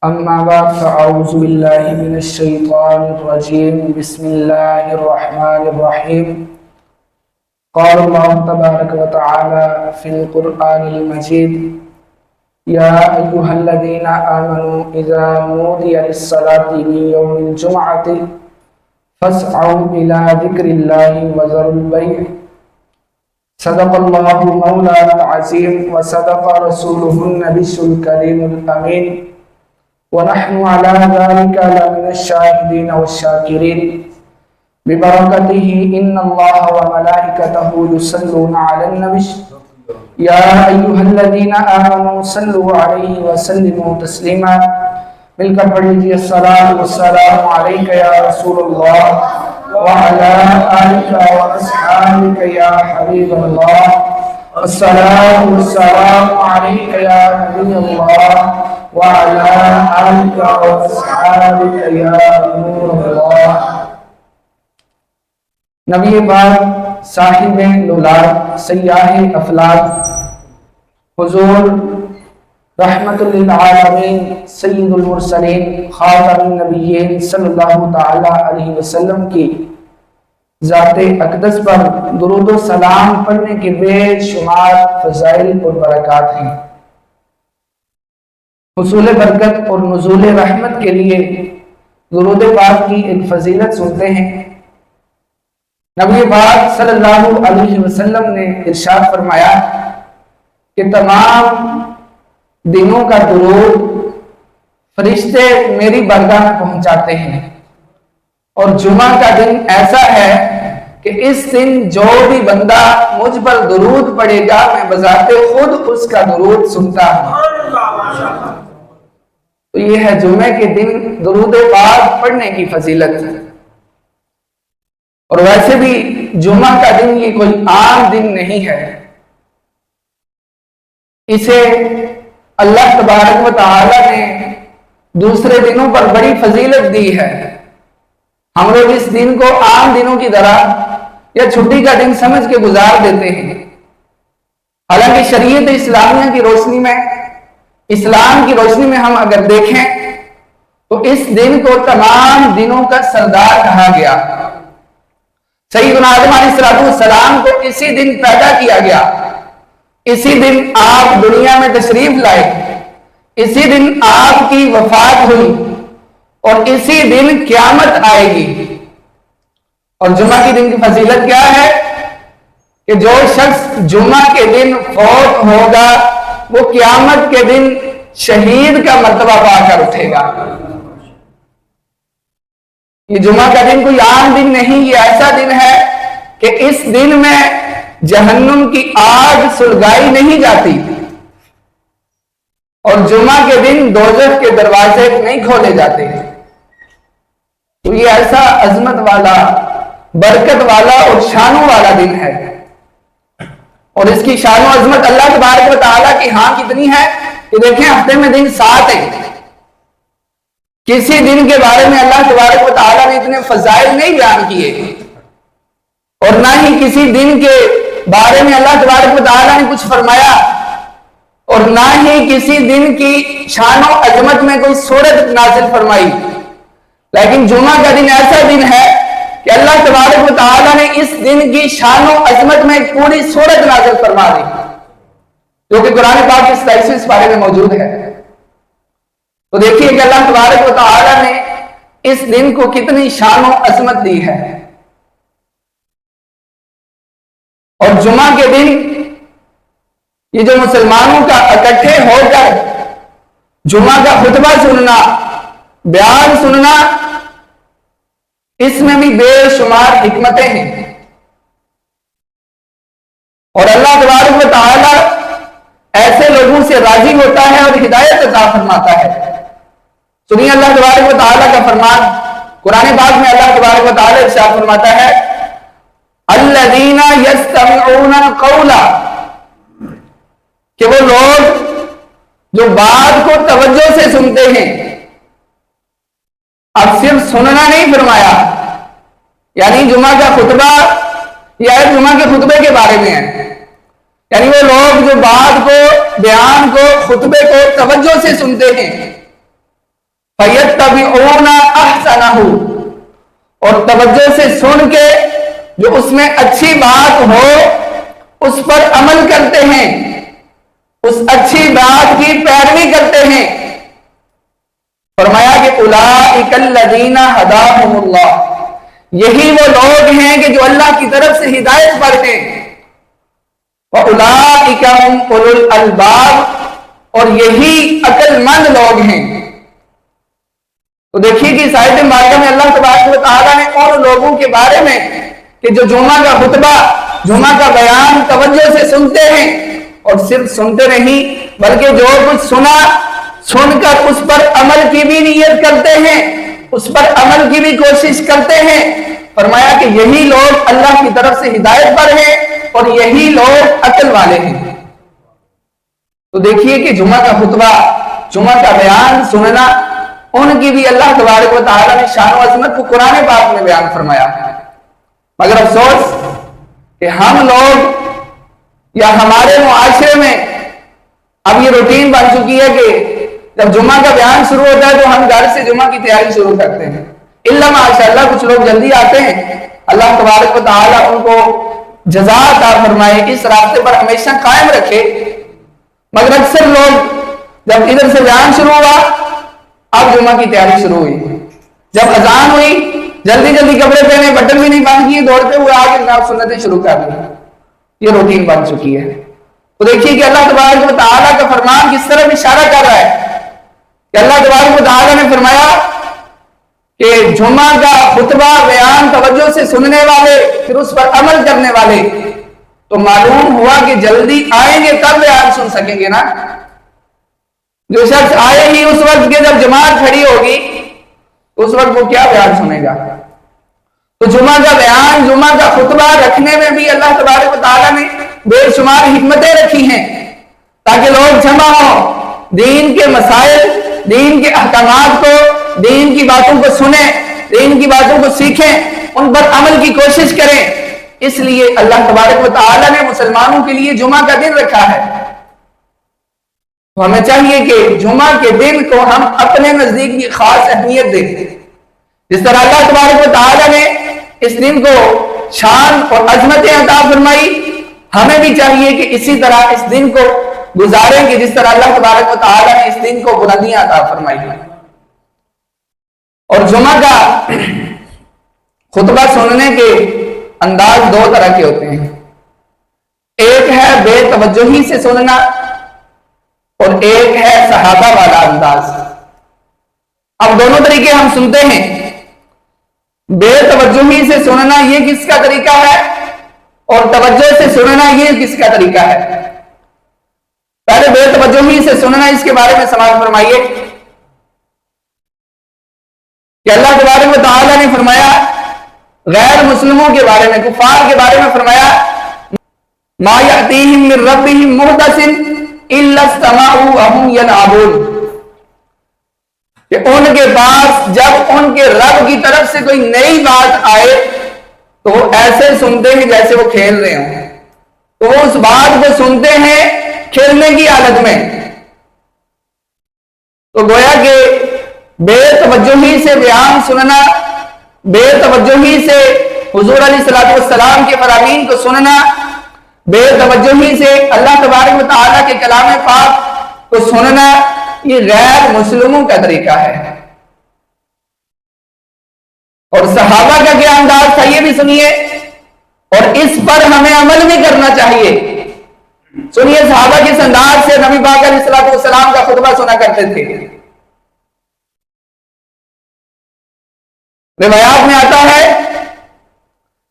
أما بعد فأعوذ بالله من الشيطان الرجيم بسم الله الرحمن الرحيم قال الله تبارك وتعالى في القرآن المجيد يا أيها الذين آمنوا إذا نودي للصلاة من يوم الجمعة فاسعوا إلى ذكر الله وذروا البيع صدق الله مولانا العظيم وصدق رسوله النبي الكريم الأمين ونحن على ذلك لمن الشاهدين والشاكرين ببركته إن الله وملائكته يصلون على النبي يا أيها الذين آمنوا صلوا عليه وسلموا تسليما مل کر پڑھ لیجیے الصلاۃ والسلام علیک یا رسول اللہ وعلى آلك وأصحابك يا حبيب الله الصلاة والسلام عليك يا نبي الله وعلى آلك وأصحابك يا نور الله. نبی پاک صاحب لولاد سیاح افلاک حضور رحمت للعالمین سید المرسلین خاتم النبیین صلی اللہ تعالی علیہ وسلم کی ذات اقدس پر درود و سلام پڑھنے کے بے شمار فضائل اور برکات ہیں. حصول برکت اور نزول رحمت کے لیے درود پاک کی ایک فضیلت سنتے ہیں. نبی پاک صلی اللہ علیہ وسلم نے ارشاد فرمایا کہ تمام دنوں کا درود فرشتے میری بارگاہ میں پہنچاتے ہیں، اور جمعہ کا دن ایسا ہے کہ اس دن جو بھی بندہ مجھ پر درود پڑھے گا میں بذات خود اس کا درود سنتا ہوں. تو یہ ہے جمعے کے دن درود پاک پڑھنے کی فضیلت. اور ویسے بھی جمعہ کا دن یہ کوئی عام دن نہیں ہے، اسے اللہ تبارک و تعالی نے دوسرے دنوں پر بڑی فضیلت دی ہے. ہم لوگ اس دن کو عام دنوں کی طرح یا چھٹی کا دن سمجھ کے گزار دیتے ہیں، حالانکہ شریعت اسلامیہ کی روشنی میں، اسلام کی روشنی میں ہم اگر دیکھیں تو اس دن کو تمام دنوں کا سردار کہا گیا. سیدنا آدم علیہ السلام کو اسی دن پیدا کیا گیا، اسی دن آپ دنیا میں تشریف لائے، اسی دن آپ کی وفات ہوئی، اور اسی دن قیامت آئے گی. اور جمعہ کے دن کی فضیلت کیا ہے کہ جو شخص جمعہ کے دن فوت ہوگا وہ قیامت کے دن شہید کا مرتبہ پا کر اٹھے گا. یہ جمعہ کا دن کوئی عام دن نہیں، یہ ایسا دن ہے کہ اس دن میں جہنم کی آگ سلگائی نہیں جاتی، اور جمعہ کے دن دوزخ کے دروازے نہیں کھولے جاتے. تو یہ ایسا عظمت والا، برکت والا اور شانوں والا دن ہے. اور اس کی شان و عظمت اللہ تبارک و تعالیٰ کی ہاں کتنی ہے کہ دیکھیں ہفتے میں دن 7 ہیں. کسی دن کے بارے میں اللہ تبارک و تعالیٰ نے اتنے فضائل نہیں بیان کیے، اور نہ ہی کسی دن کے بارے میں اللہ تبارک و تعالیٰ نے کچھ فرمایا، اور نہ ہی کسی دن کی شان و عظمت میں کوئی سورت نازل فرمائی. لیکن جمعہ کا دن ایسا دن ہے کہ اللہ تبارک و تعالیٰ نے اس دن کی شان و عظمت میں ایک پوری سورت نازل فرما دی، جو کہ قرآن پاک کے 27 پارے میں موجود ہے. تو دیکھیے کہ اللہ تبارک و تعالیٰ نے اس دن کو کتنی شان و عظمت دی ہے. اور جمعہ کے دن یہ جو مسلمانوں کا اکٹھے ہو کر جمعہ کا خطبہ سننا، بیان سننا، اس میں بھی بے شمار حکمتیں ہیں. اور اللہ تبارک و تعالیٰ ایسے لوگوں سے راضی ہوتا ہے اور ہدایت عطا فرماتا ہے. سنیے اللہ تبارک و تعالیٰ کا فرمان قرآن پاک میں. اللہ تبارک و تعالیٰ ارشاد فرماتا ہے الذین یستمعون القول، کہ وہ لوگ جو بات کو توجہ سے سنتے ہیں. اب صرف سننا نہیں فرمایا، یعنی جمعہ کا خطبہ یہ جمعہ کے خطبے کے بارے میں ہے. یعنی وہ لوگ جو بات کو، بیان کو، خطبے کو توجہ سے سنتے ہیں فَيَتَّبِعُونَ أَحْسَنَهُ، اور توجہ سے سن کے جو اس میں اچھی بات ہو اس پر عمل کرتے ہیں، اس اچھی بات کی پیروی کرتے ہیں۔ فرمایا کہ اولئک الذین ھداھم اللہ، یہی وہ لوگ ہیں کہ جو اللہ کی طرف سے ہدایت پر ہیں۔ وَأُولَئِکَ هُمْ أُولُو الْأَلْبَابِ، اور یہی عقل مند لوگ ہیں۔ تو دیکھیے کہ اس آیت مبارکہ میں اللہ تبارک و تعالیٰ نے ان لوگوں کے بارے میں کہ جو جمعہ کا خطبہ، جمعہ کا بیان توجہ سے سنتے ہیں، اور صرف سنتے نہیں بلکہ جو کچھ سنا سن کر اس پر عمل کی بھی نیت کرتے ہیں، اس پر عمل کی بھی کوشش کرتے ہیں، فرمایا کہ یہی لوگ اللہ کی طرف سے ہدایت پر ہیں اور یہی لوگ عقل والے ہیں۔ تو دیکھیے کہ جمعہ کا خطبہ، جمعہ کا بیان سننا، ان کی بھی اللہ تبارک و تعالیٰ نے شان و عظمت کو قرآن پاک میں بیان فرمایا۔ مگر افسوس کہ ہم لوگ یا ہمارے معاشرے میں اب یہ روٹین بن چکی ہے کہ جب جمعہ کا بیان شروع ہوتا ہے تو ہم گھر سے جمعہ کی تیاری شروع کرتے ہیں۔ الا ماشاءاللہ کچھ لوگ جلدی آتے ہیں، اللہ تبارک و تعالیٰ ان کو جزا عطا فرمائے، اس راستے پر ہمیشہ قائم رکھے۔ مگر اکثر لوگ جب ادھر سے بیان شروع ہوا، اب جمعہ کی تیاری شروع ہوئی، جب اذان ہوئی جلدی جلدی کپڑے پہنے، بٹن بھی نہیں بند کیے، دوڑتے ہوئے آگے جناب سنتیں شروع کر دی۔ یہ روٹین بن چکی ہے۔ تو دیکھیے کہ اللہ تبارک و تعالیٰ کا فرمان کس طرح اشارہ کر رہا ہے کہ اللہ تبارک و تعالیٰ نے فرمایا کہ جمعہ کا خطبہ بیان توجہ سے سننے والے، پھر اس پر عمل کرنے والے، تو معلوم ہوا کہ جلدی آئیں گے تب بیان سن سکیں گے نا۔ جو شخص آئے ہی اس وقت کے جب جماعت کھڑی ہوگی اس وقت وہ کیا بیان سنے گا؟ تو جمعہ کا بیان، جمعہ کا خطبہ رکھنے میں بھی اللہ تبارک و تعالیٰ نے بے شمار حکمتیں رکھی ہیں تاکہ لوگ جمع ہوں، دین کے مسائل، دین کے احکامات کو، دین کی باتوں کو سنیں، دین کی باتوں کو سیکھیں، ان پر عمل کی کوشش کریں۔ اس لیے اللہ تبارک و تعالیٰ نے مسلمانوں کے لیے جمعہ کا دن رکھا ہے۔ تو ہمیں چاہیے کہ جمعہ کے دن کو ہم اپنے نزدیک کی خاص اہمیت دیں۔ جس طرح اللہ تبارک و تعالیٰ نے اس دن کو شان اور عظمتیں عطا فرمائی، ہمیں بھی چاہیے کہ اسی طرح اس دن کو گزاریں کہ جس طرح اللہ تبارک و تعالیٰ نے اس دن کو بلندیاں عطا فرمائی۔ اور جمعہ کا خطبہ سننے کے انداز دو طرح کے ہوتے ہیں، ایک ہے بے توجہی سے سننا اور ایک ہے صحابہ والا انداز۔ اب دونوں طریقے ہم سنتے ہیں۔ بے توجہی سے سننا یہ کس کا طریقہ ہے اور توجہ سے سننا یہ کس کا طریقہ ہے؟ پہلے بے توجہی سے سننا، اس کے بارے میں سماعت فرمائیے کہ اللہ تبارک و تعالیٰ نے فرمایا غیر مسلموں کے بارے میں، کفار کے بارے میں فرمایا ما یأتیہم من ربہم محدث الا استمعوا وهم یلعبون، کہ ان کے پاس جب ان کے رب کی طرف سے کوئی نئی بات آئے تو وہ ایسے سنتے ہیں جیسے وہ کھیل رہے ہوں، تو وہ اس بات کو سنتے ہیں کھیلنے کی حالت میں۔ تو گویا کہ بے توجہی سے بیان سننا، بے توجہی سے حضور علیہ السلام کے فرامین کو سننا، بے توجہی سے اللہ تبارک و تعالیٰ کے کلام پاک کو سننا، یہ غیر مسلموں کا طریقہ ہے۔ اور صحابہ کا کیا انداز تھا یہ بھی سنیے، اور اس پر ہمیں عمل بھی کرنا چاہیے۔ سنیے صحابہ کس انداز سے نبی پاک علیہ السلام کا خطبہ سنا کرتے تھے۔ روایات میں آتا ہے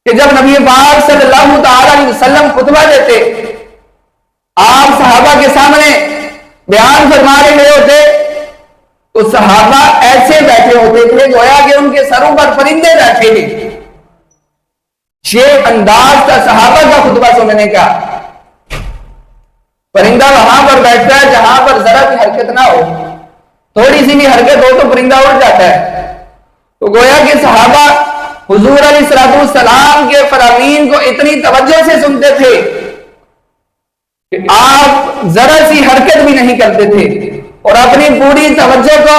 کہ جب نبی پاک صلی اللہ تعالی علیہ وسلم خطبہ دیتے، آپ صحابہ کے سامنے بیان فرما رہے ہوتے تو صحابہ ایسے بیٹھے ہوتے تھے گویا کہ ان کے سروں پر پرندے بیٹھے ہیں۔ یہ انداز تھا صحابہ کا خطبہ سننے کا۔ پرندہ وہاں پر بیٹھتا ہے جہاں پر ذرا بھی حرکت نہ ہو، تھوڑی سی بھی حرکت ہو تو پرندہ اڑ جاتا ہے۔ تو گویا کہ صحابہ حضور علیہ السلام کے فرامین کو اتنی توجہ سے سنتے تھے کہ آپ ذرا سی حرکت بھی نہیں کرتے تھے اور اپنی پوری توجہ کو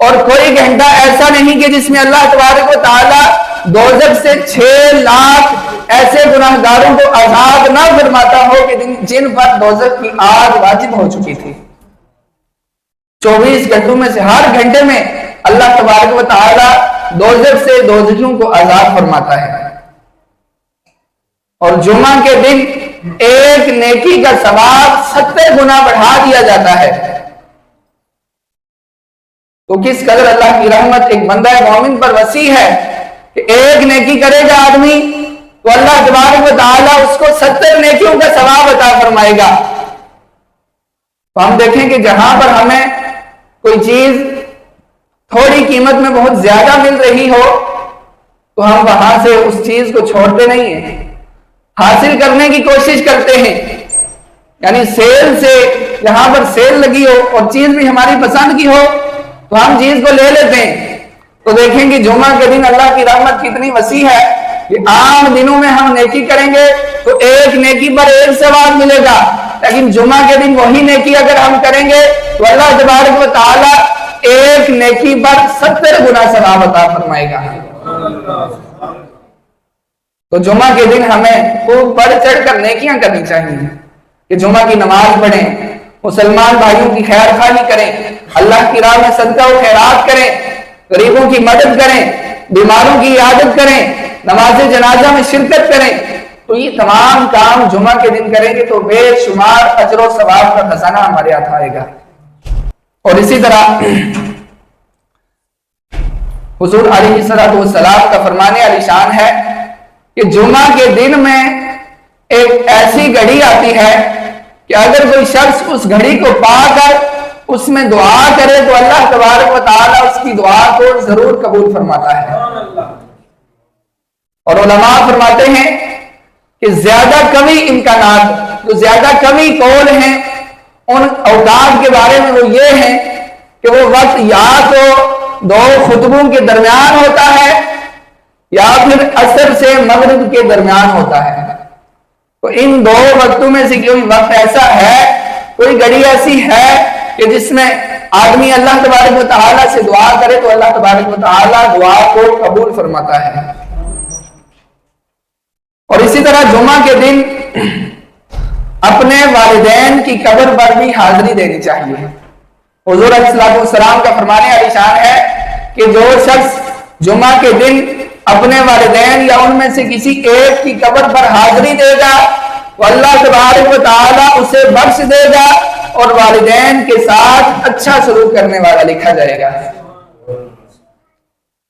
اور کوئی گھنٹہ ایسا نہیں کہ جس میں اللہ تبارک و تعالی دوزخ سے 6 لاکھ ایسے گناہگاروں کو عذاب نہ فرماتا ہو کہ جن پر دوزخ کی آگ واجب ہو چکی تھی۔ 24 گھنٹوں میں سے ہر گھنٹے میں اللہ تبارک و تعالی دوزخ سے دوزخیوں کو عذاب فرماتا ہے۔ اور جمعہ کے دن ایک نیکی کا ثواب 70 گنا بڑھا دیا جاتا ہے۔ تو کس قدر اللہ کی رحمت ایک بندہ مومن پر وسیع ہے کہ ایک نیکی کرے گا آدمی تو اللہ تبارک و تعالیٰ اس کو 70 نیکیوں کا ثواب عطا فرمائے گا۔ تو ہم دیکھیں کہ جہاں پر ہمیں کوئی چیز تھوڑی قیمت میں بہت زیادہ مل رہی ہو تو ہم وہاں سے اس چیز کو چھوڑتے نہیں ہیں، حاصل کرنے کی کوشش کرتے ہیں۔ یعنی سیل سے جہاں پر سیل لگی ہو اور چیز بھی ہماری پسند کی ہو تو ہم چیز کو لے لیتے ہیں۔ تو دیکھیں کہ جمعہ کے دن اللہ کی رحمت کتنی وسیع ہے کہ عام دنوں میں ہم نیکی کریں گے تو ایک نیکی پر 1 ثواب ملے گا، لیکن جمعہ کے دن وہی نیکی اگر ہم کریں گے تو اللہ تبارک و تعالی ایک نیکی پر 70 گنا ثواب عطا فرمائے گا۔ تو جمعہ کے دن ہمیں خوب بڑھ چڑھ کر نیکیاں کرنی چاہیے کہ جمعہ کی نماز پڑھیں، مسلمان بھائیوں کی خیر خواہی کریں، اللہ کی راہ میں صدقہ و خیرات کریں، غریبوں کی مدد کریں، بیماروں کی عیادت کریں، نماز جنازہ میں شرکت کریں۔ تو یہ تمام کام جمعہ کے دن کریں گے تو بے شمار اجر و ثواب کا خزانہ ہمارے ہاتھ آئے گا۔ اور اسی طرح حضور علیہ السلام کا فرمانے علی شان ہے کہ جمعہ کے دن میں ایک ایسی گھڑی آتی ہے کہ اگر کوئی شخص اس گھڑی کو پا کر اس میں دعا کرے تو اللہ تبارک و تعالیٰ اس کی دعا کو ضرور قبول فرماتا ہے۔ اور علماء فرماتے ہیں کہ زیادہ کمی امکانات، جو زیادہ کمی قول ہیں ان اوقات کے بارے میں وہ یہ ہیں کہ وہ وقت یا تو 2 خطبوں کے درمیان ہوتا ہے یا پھر عصر سے مغرب کے درمیان ہوتا ہے۔ تو ان 2 وقتوں میں سے کوئی وقت ایسا ہے، کوئی گھڑی ایسی ہے کہ جس میں آدمی اللہ تبارک و تعالیٰ سے دعا کرے تو اللہ تبارک و تعالیٰ دعا کو قبول فرماتا ہے۔ اور اسی طرح جمعہ کے دن اپنے والدین کی قبر پر بھی حاضری دینی چاہیے۔ حضور علیہ السلام کا فرمانے علی شان ہے کہ جو شخص جمعہ کے دن اپنے والدین یا ان میں سے کسی ایک کی قبر پر حاضری دے گا تو اللہ تبارک و تعالیٰ اسے بخش دے گا اور والدین کے ساتھ اچھا سلوک کرنے والا لکھا جائے گا۔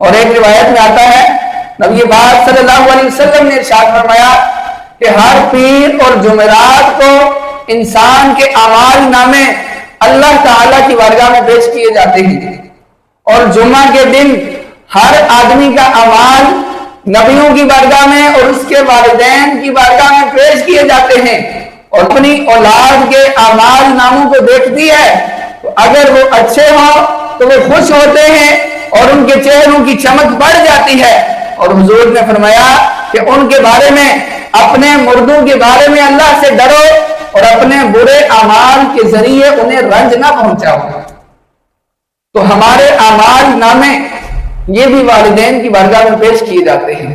اور ایک روایت میں آتا ہے نبی پاک صلی اللہ علیہ وسلم نے ارشاد فرمایا کہ ہر پیر اور جمعرات کو انسان کے اعمال نامے اللہ تعالیٰ کی بارگاہ میں پیش کیے جاتے ہیں، اور جمعہ کے دن ہر آدمی کا اعمال نبیوں کی بارگاہ میں اور اس کے والدین کی بارگاہ میں پیش کیے جاتے ہیں، اور اپنی اولاد کے اعمال ناموں کو دیکھتی ہے تو اگر وہ اچھے ہوں تو وہ خوش ہوتے ہیں اور ان کے چہروں کی چمک بڑھ جاتی ہے۔ اور حضور نے فرمایا کہ ان کے بارے میں، اپنے مردوں کے بارے میں اللہ سے ڈرو اور اپنے برے اعمال کے ذریعے انہیں رنج نہ پہنچاؤ۔ تو ہمارے اعمال نامے یہ بھی والدین کی بارگاہ میں پیش کیے جاتے ہیں۔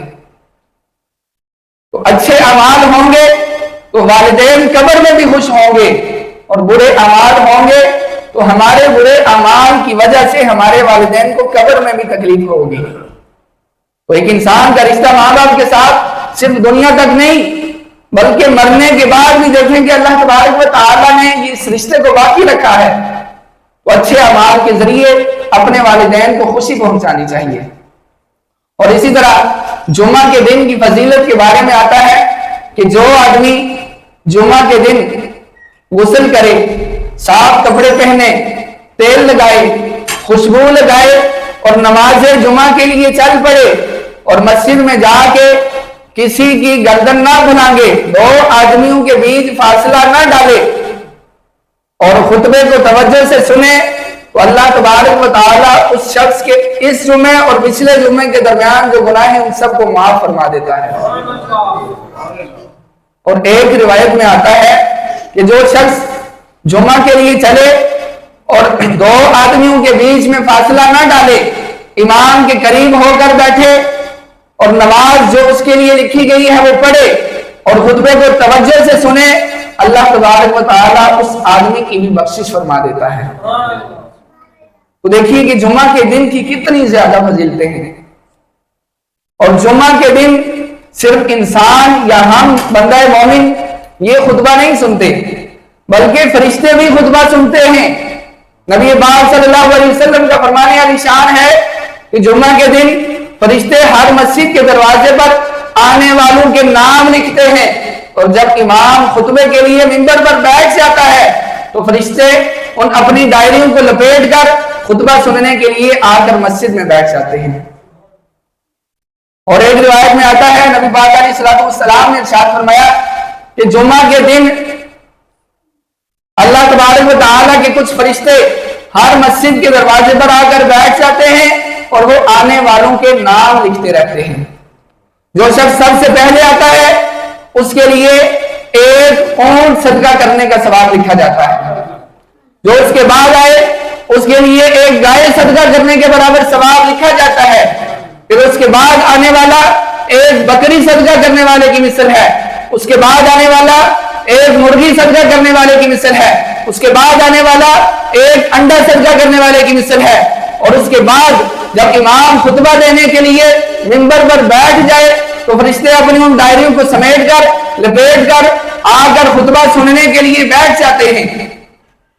تو اچھے اعمال ہوں گے تو والدین قبر میں بھی خوش ہوں گے، اور برے اعمال ہوں گے تو ہمارے برے اعمال کی وجہ سے ہمارے والدین کو قبر میں بھی تکلیف ہوگی۔ تو ایک انسان کا رشتہ ماں باپ کے ساتھ صرف دنیا تک نہیں بلکہ مرنے کے بعد بھی دیکھیں کہ اللہ تبارک و تعالیٰ نے اس رشتے کو باقی رکھا ہے۔ تو اچھے اعمال کے ذریعے اپنے والدین کو خوشی پہنچانی چاہیے۔ اور اسی طرح جمعہ کے دن کی فضیلت کے بارے میں آتا ہے کہ جو آدمی جمعہ کے دن غسل کرے، صاف کپڑے پہنے، تیل لگائے، خوشبو لگائے اور نماز جمعہ کے لیے چل پڑے اور مسجد میں جا کے کسی کی گردن نہ بھناگے، 2 آدمیوں کے بیچ فاصلہ نہ ڈالے اور خطبے کو توجہ سے سنے تو اللہ تبارک و تعالیٰ اس شخص کے اس جمعے اور پچھلے جمعے کے درمیان جو گناہ ہیں ان سب کو معاف فرما دیتا ہے۔ اور ایک روایت میں آتا ہے کہ جو شخص جمعہ کے لیے چلے اور دو آدمیوں کے بیچ میں فاصلہ نہ ڈالے، امام کے قریب ہو کر بیٹھے اور نماز جو اس کے لیے لکھی گئی ہے وہ پڑھے اور خطبے کو توجہ سے سنے، اللہ تبارک و تعالیٰ اس آدمی کی بھی بخشش فرما دیتا ہے۔ تو دیکھیے کہ جمعہ کے دن کی کتنی زیادہ فضیلتیں ہیں، اور جمعہ کے دن صرف انسان یا ہم بندہ مومن یہ خطبہ نہیں سنتے، بلکہ فرشتے بھی خطبہ سنتے ہیں۔ نبی پاک صلی اللہ علیہ وسلم کا فرمانے والی شان ہے کہ جمعہ کے دن فرشتے ہر مسجد کے دروازے پر آنے والوں کے نام لکھتے ہیں، اور جب امام خطبے کے لیے منبر پر بیٹھ جاتا ہے تو فرشتے ان اپنی ڈائریوں کو لپیٹ کر خطبہ سننے کے لیے آ کر مسجد میں بیٹھ جاتے ہیں۔ اور ایک روایت میں آتا ہے نبی پاک علیہ الصلوۃ والسلام نے ارشاد فرمایا کہ جمعہ کے دن اللہ تبارک و تعالیٰ کے کچھ فرشتے ہر مسجد کے دروازے پر آ کر بیٹھ جاتے ہیں اور وہ آنے والوں کے نام لکھتے رہتے ہیں۔ جو شخص سب سے پہلے آتا ہے اس کے لیے ایک اونٹ صدقہ کرنے کا ثواب لکھا جاتا ہے، جو اس کے بعد آئے اس کے لیے ایک گائے صدقہ کرنے کے برابر ثواب لکھا جاتا ہے، پھر اس کے بعد آنے والا ایک بکری صدقہ کرنے والے کی مثل ہے، اس کے بعد آنے والا ایک مرغی صدقہ کرنے والے کی مثل ہے، اس کے بعد آنے والا ایک انڈا صدقہ کرنے والے کی مثل ہے، اور اس کے بعد جب امام خطبہ دینے کے لیے منبر پر بیٹھ جائے تو فرشتے اپنی ان ڈائریوں کو سمیٹ کر لپیٹ کر آ کر خطبہ سننے کے لیے بیٹھ جاتے ہیں۔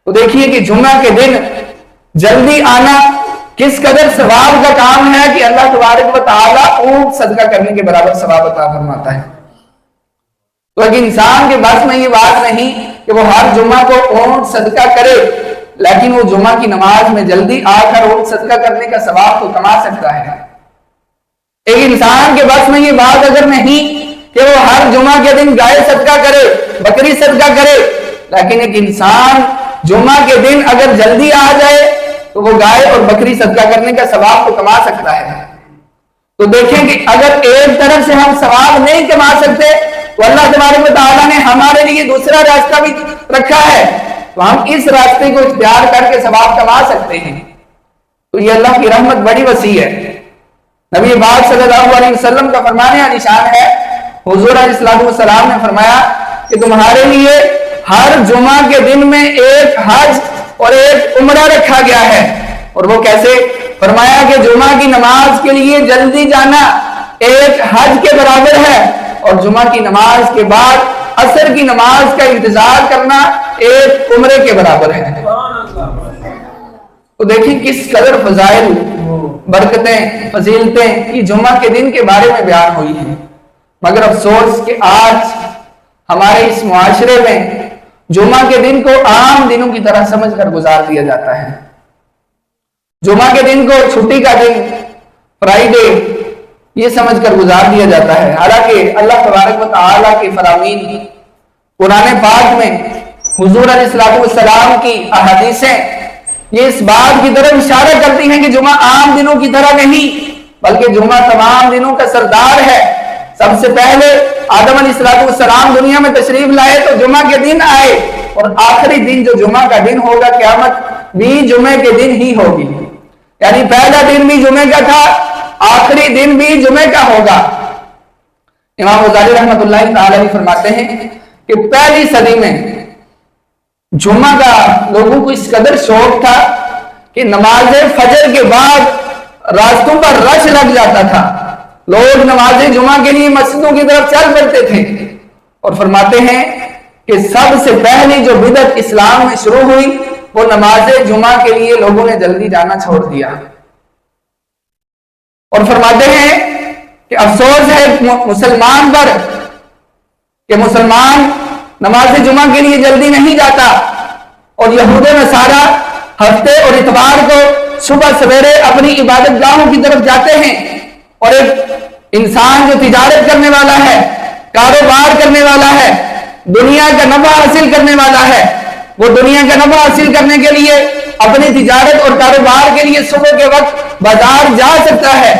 تو دیکھیے کہ جمعہ کے دن جلدی آنا کس قدر ثواب کا کام ہے کہ اللہ تبارک و تعالیٰ اونٹ صدقہ کرنے کے برابر ثواب عطا فرماتا ہے۔ تو ایک انسان کے بس میں یہ بات نہیں کہ وہ ہر جمعہ کو اونٹ صدقہ کرے، لیکن وہ جمعہ کی نماز میں جلدی آ کر اونٹ صدقہ کرنے کا ثواب تو کما سکتا ہے۔ ایک انسان کے بس میں یہ بات اگر نہیں کہ وہ ہر جمعہ کے دن گائے صدقہ کرے، بکری صدقہ کرے، لیکن ایک انسان جمعہ کے دن اگر جلدی آ جائے تو وہ گائے اور بکری صدقہ کرنے کا ثواب تو کما سکتا ہے۔ تو دیکھیں کہ اگر ایک طرف سے ہم ثواب نہیں کما سکتے تو اللہ تبارک و تعالیٰ نے ہمارے لیے دوسرا راستہ بھی رکھا ہے، تو ہم اس راستے کو اختیار کر کے ثواب کما سکتے ہیں۔ تو یہ اللہ کی رحمت بڑی وسیع ہے۔ نبی پاک صلی اللہ علیہ وسلم کا فرمانے والی شان ہے، حضور علیہ السلام نے فرمایا کہ تمہارے لیے ہر جمعہ کے دن میں ایک حج اور ایک عمرہ رکھا گیا ہے۔ اور وہ کیسے؟ فرمایا کہ جمعہ کی نماز کے لیے جلدی جانا ایک حج کے برابر ہے، اور جمعہ کی نماز کے بعد عصر کی نماز کا انتظار کرنا ایک عمرے کے برابر ہے۔ تو دیکھیں کس قدر فضائل، برکتیں، فضیلتیں کی جمعہ کے دن کے بارے میں بیان ہوئی ہیں، مگر افسوس کہ آج ہمارے اس معاشرے میں جمعہ کے دن کو عام دنوں کی طرح سمجھ کر گزار دیا جاتا ہے۔ جمعہ کے دن کو چھٹی کا دن، فرائیڈے، یہ سمجھ کر گزار دیا جاتا ہے، حالانکہ اللہ تبارک و تعالیٰ کے فرامین قرآن پاک میں حضور علیہ السلام کی احادیثیں یہ اس بات کی طرف اشارہ کرتی ہیں کہ جمعہ عام دنوں کی طرح نہیں، بلکہ جمعہ تمام دنوں کا سردار ہے۔ سب سے پہلے آدم علیہ السلام دنیا میں تشریف لائے تو جمعہ کے دن آئے، اور آخری دن جو جمعہ کا دن ہوگا قیامت بھی جمعے کے دن ہی ہوگی، یعنی پہلا دن بھی جمعے کا تھا، آخری دن بھی جمعے کا ہوگا۔ امام غزالی رحمۃ اللہ تعالی علیہ فرماتے ہیں کہ پہلی صدی میں جمعہ کا لوگوں کو اس قدر شوق تھا کہ نماز فجر کے بعد راستوں پر رش لگ جاتا تھا، لوگ نماز جمعہ کے لیے مسجدوں کی طرف چل پڑتے تھے، اور فرماتے ہیں کہ سب سے پہلی جو بدعت اسلام میں شروع ہوئی وہ نماز جمعہ کے لیے لوگوں نے جلدی جانا چھوڑ دیا، اور فرماتے ہیں کہ افسوس ہے مسلمان پر کہ مسلمان نماز جمعہ کے لیے جلدی نہیں جاتا، اور یہود نصارہ ہفتے اور اتوار کو صبح سویرے اپنی عبادت گاہوں کی طرف جاتے ہیں، اور ایک انسان جو تجارت کرنے والا ہے، کاروبار کرنے والا ہے، دنیا کا نفع حاصل کرنے والا ہے، وہ دنیا کا نفع حاصل کرنے کے لیے اپنی تجارت اور کاروبار کے لیے صبح کے وقت بازار جا سکتا ہے،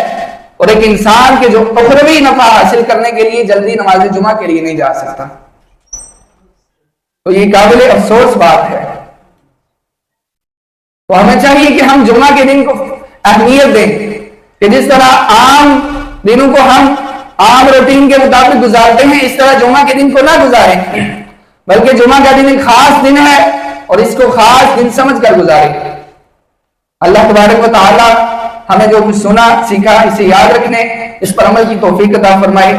اور ایک انسان کے جو اخروی نفع حاصل کرنے کے لیے جلدی نماز جمعہ کے لیے نہیں جا سکتا۔ تو یہ قابل افسوس بات ہے۔ تو ہمیں چاہیے کہ ہم جمعہ کے دن کو اہمیت دیں کہ جس طرح عام دنوں کو ہم عام روٹین کے مطابق گزارتے ہیں، اس طرح جمعہ کے دن کو نہ گزاریں، بلکہ جمعہ کا دن ایک خاص دن ہے اور اس کو خاص دن سمجھ کر گزاریں۔ اللہ تبارک و تعالی ہمیں جو کچھ سنا سیکھا اسے یاد رکھنے، اس پر عمل کی توفیق عطا فرمائے۔